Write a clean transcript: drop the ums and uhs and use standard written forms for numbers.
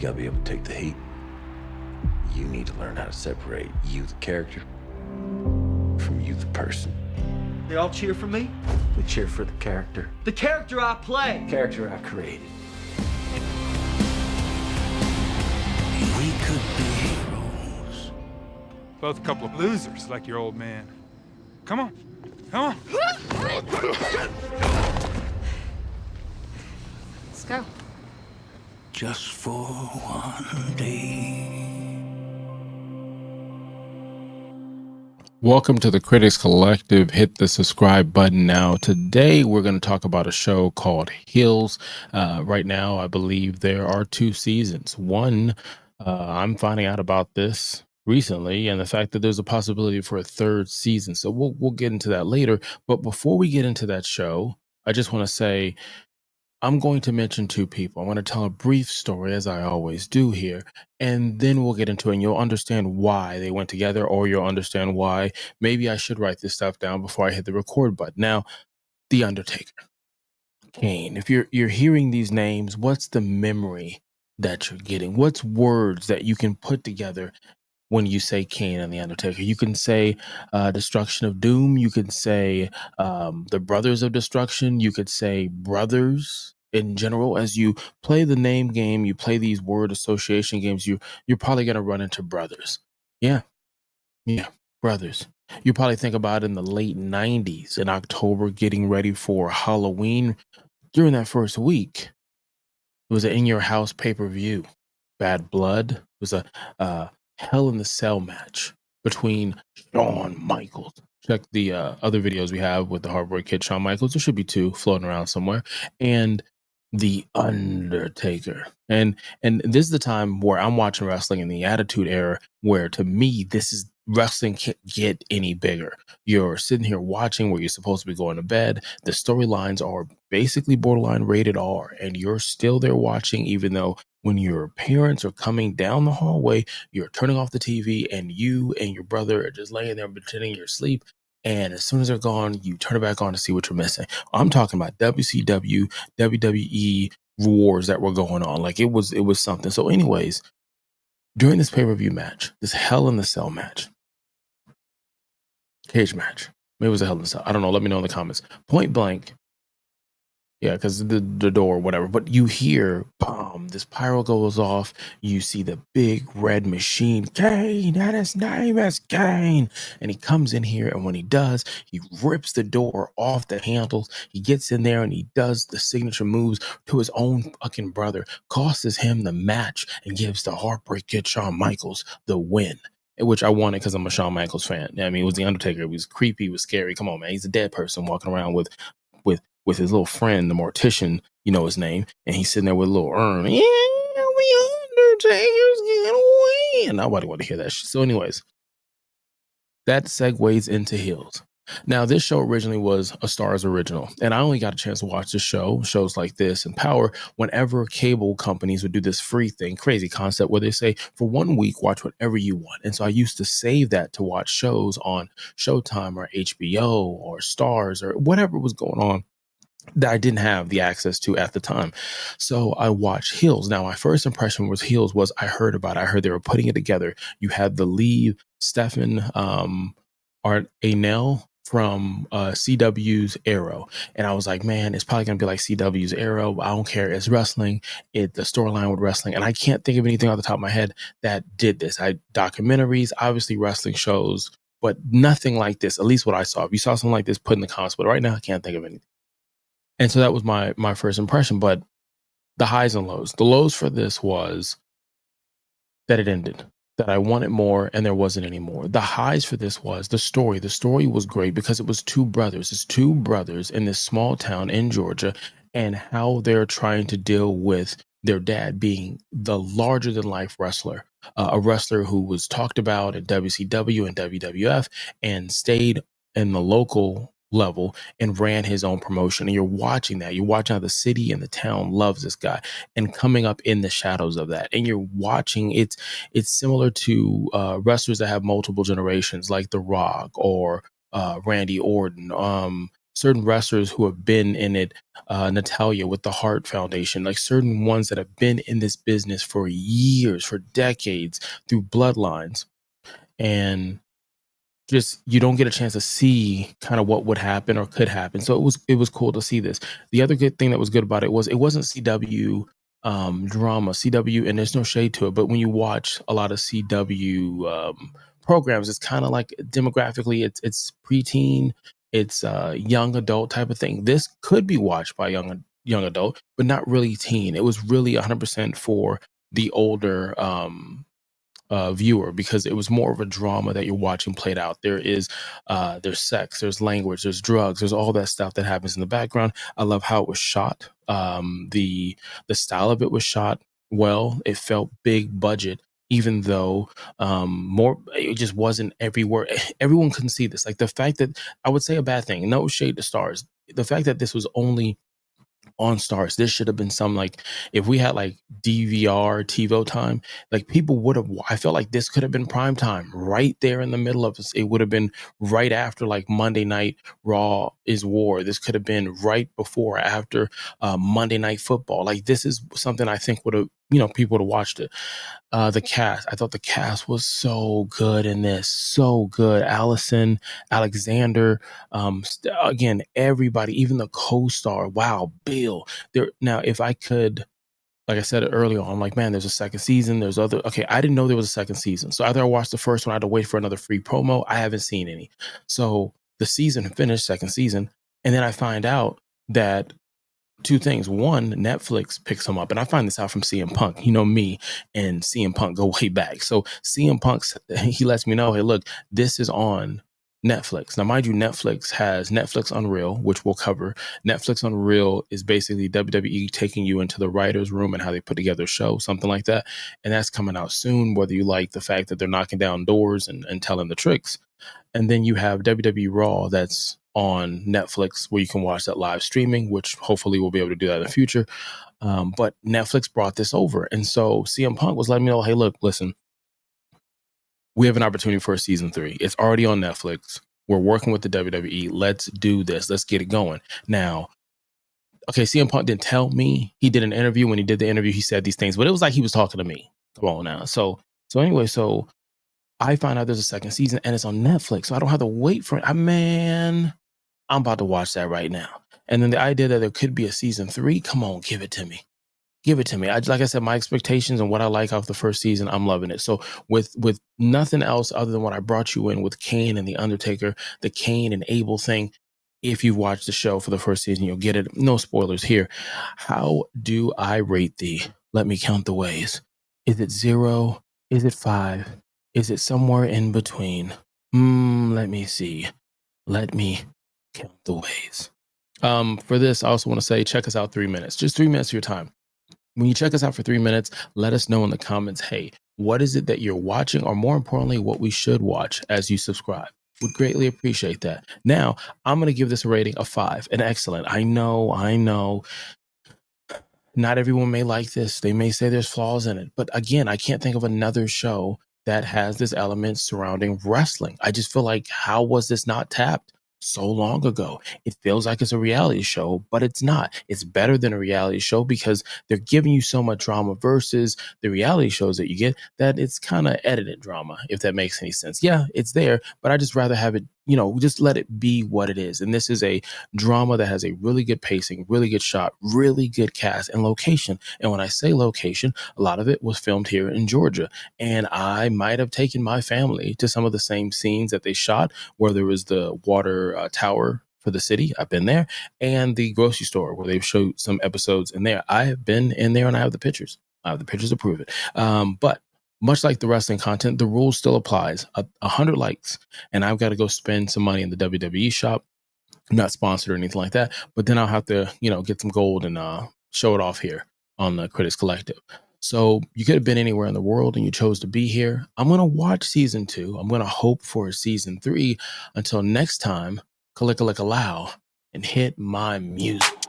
gotta be able to take the heat. You need to learn how to separate you, the character, from you, the person. They all cheer for me? We cheer for the character. The character I play! The character I created. We could be heroes. Both a couple of losers like your old man. Come on. Come on. Let's go. Just for one day. Welcome to the Critics Collective. Hit the subscribe button now. Today, we're going to talk about a show called Hills. Right now, I believe there are 2 seasons. One, I'm finding out about this recently, and the fact that there's a possibility for a 3rd season. So we'll get into that later. But before we get into that show, I just want to say I'm going to mention 2 people. I want to tell a brief story, as I always do here, and then we'll get into it, and you'll understand why they went together, or you'll understand why maybe I should write this stuff down before I hit the record button. Now, The Undertaker, Kane. If you're hearing these names, what's the memory that you're getting? What's words that you can put together when you say Kane and The Undertaker? You can say Destruction of Doom. You could say the Brothers of Destruction. You could say brothers in general. As you play the name game, you play these word association games, you're probably going to run into brothers. Yeah, brothers. You probably think about in the late 90s in October, getting ready for Halloween. During that first week, it was an In Your House pay-per-view. Bad Blood. It was a Hell in the Cell match between Shawn Michaels. Check the other videos we have with the Heartbreak Kid, Shawn Michaels. There should be 2 floating around somewhere. And The Undertaker. And this is the time where I'm watching wrestling in the Attitude Era, where to me, this is wrestling can't get any bigger. You're sitting here watching where you're supposed to be going to bed. The storylines are basically borderline rated R, and you're still there watching, even though when your parents are coming down the hallway, you're turning off the TV, and you and your brother are just laying there pretending you're asleep. And as soon as they're gone, you turn it back on to see what you're missing. I'm talking about WCW, WWE wars that were going on. Like it was something. So anyways, during this pay-per-view match, this Hell in the Cell match, cage match, maybe it was a Hell in the Cell, I don't know, let me know in the comments. Point blank, yeah, because the door, whatever. But you hear, boom, this pyro goes off. You see the big red machine, Kane, and his name is Kane. And he comes in here, and when he does, he rips the door off the handles. He gets in there, and he does the signature moves to his own fucking brother, costs him the match, and gives the Heartbreak Kid Shawn Michaels the win. Which I wanted because I'm a Shawn Michaels fan. I mean, it was The Undertaker. It was creepy. It was scary. Come on, man. He's a dead person walking around with his little friend, the mortician, you know his name, and he's sitting there with a little urn. Yeah, the Undertaker's getting away. And nobody want to hear that shit. So anyways, that segues into Hills. Now, this show originally was a STARZ original, and I only got a chance to watch the shows like this and Power, whenever cable companies would do this free thing, crazy concept, where they say, for 1 week, watch whatever you want. And so I used to save that to watch shows on Showtime or HBO or STARZ or whatever was going on that I didn't have the access to at the time. So I watched Hills. Now, my first impression was Hills was I heard about it. I heard they were putting it together. You had the lead, Stefan Amell from CW's Arrow. And I was like, man, it's probably going to be like CW's Arrow. I don't care. It's wrestling. The storyline with wrestling. And I can't think of anything off the top of my head that did this. Documentaries, obviously wrestling shows, but nothing like this, at least what I saw. If you saw something like this, put in the comments. But right now, I can't think of anything. And so that was my first impression. But the highs and lows. The lows for this was that it ended, that I wanted more and there wasn't any more. The highs for this was the story. The story was great because it was 2 brothers. It's 2 brothers in this small town in Georgia, and how they're trying to deal with their dad being the larger than life wrestler, a wrestler who was talked about at WCW and WWF and stayed in the local level and ran his own promotion. And you're watching that. You're watching how the city and the town loves this guy and coming up in the shadows of that. And you're watching it's similar to wrestlers that have multiple generations, like The Rock or Randy Orton, certain wrestlers who have been in it, Natalia with the Heart Foundation, like certain ones that have been in this business for years, for decades, through bloodlines. And just you don't get a chance to see kind of what would happen or could happen. So it was cool to see this. The other good thing that was good about it was it wasn't CW drama. CW, and there's no shade to it, but when you watch a lot of CW programs, it's kind of like demographically it's preteen, it's young adult type of thing. This could be watched by young adult, but not really teen. It was really 100% for the older viewer, because it was more of a drama that you're watching played out. There's sex, there's language, there's drugs, there's all that stuff that happens in the background. I love how it was shot. The style of it was shot well. It felt big budget, even though more it just wasn't everywhere. Everyone couldn't see this. Like the fact that, I would say a bad thing, no shade to STARZ, the fact that this was only on STARZ. This should have been some, like, if we had like DVR TiVo time, like people would have, I felt like this could have been prime time right there in the middle of us. It would have been right after like Monday Night Raw is War. This could have been right before or after Monday Night Football. Like this is something I think would have, people would have watched it. The cast, I thought the cast was so good in this, so good. Alison, Alexander, again, everybody, even the co-star. Wow, Bill. There now, if I could, like I said earlier on, I'm like, man, there's a second season. There's other. Okay, I didn't know there was a second season, so either I watched the first one, I had to wait for another free promo. I haven't seen any. So the season finished, second season, and then I find out that two things. One, Netflix picks him up, and I find this out from CM Punk. Me and CM Punk go way back. So CM Punk, he lets me know, hey, look, this is on Netflix. Now, mind you, Netflix has Netflix Unreal, which we'll cover. Netflix Unreal is basically WWE taking you into the writer's room and how they put together a show, something like that. And that's coming out soon, whether you like the fact that they're knocking down doors and telling the tricks. And then you have WWE Raw that's on Netflix, where you can watch that live streaming, which hopefully we'll be able to do that in the future. But Netflix brought this over. And so CM Punk was letting me know, hey, look, listen, we have an opportunity for a season 3. It's already on Netflix. We're working with the WWE. Let's do this. Let's get it going. Now, okay, CM Punk didn't tell me. He did an interview. When he did the interview, he said these things, but it was like he was talking to me. Come on now. So anyway, I find out there's a second season and it's on Netflix. So I don't have to wait for it. Man, I'm about to watch that right now. And then the idea that there could be a season 3, come on, give it to me. Give it to me. Like I said, my expectations and what I like off the first season, I'm loving it. So with nothing else other than what I brought you in with Kane and The Undertaker, the Kane and Abel thing, if you've watched the show for the first season, you'll get it. No spoilers here. How do I rate thee? Let me count the ways. Is it 0? Is it 5? Is it somewhere in between? Let me see. Let me count the ways. For this, I also want to say, check us out 3 minutes. Just 3 minutes of your time. When you check us out for 3 minutes, let us know in the comments, hey, what is it that you're watching? Or more importantly, what we should watch as you subscribe. Would greatly appreciate that. Now, I'm going to give this a rating of 5, an excellent. I know. Not everyone may like this. They may say there's flaws in it. But again, I can't think of another show that has this element surrounding wrestling. I just feel like, how was this not tapped so long ago? It feels like it's a reality show, but it's not. It's better than a reality show because they're giving you so much drama versus the reality shows that you get that it's kind of edited drama, if that makes any sense. Yeah, it's there, but I just rather have it, just let it be what it is. And this is a drama that has a really good pacing, really good shot, really good cast and location. And when I say location, a lot of it was filmed here in Georgia. And I might have taken my family to some of the same scenes that they shot, where there was the water tower for the city. I've been there. And the grocery store where they've showed some episodes in there. I have been in there and I have the pictures. I have the pictures to prove it. But much like the wrestling content, the rule still applies. 100 likes, and I've got to go spend some money in the WWE shop. I'm not sponsored or anything like that, but then I'll have to, get some gold and show it off here on the Critics Collective. So you could have been anywhere in the world and you chose to be here. I'm going to watch season 2. I'm going to hope for a season 3. Until next time, click allow and hit my music.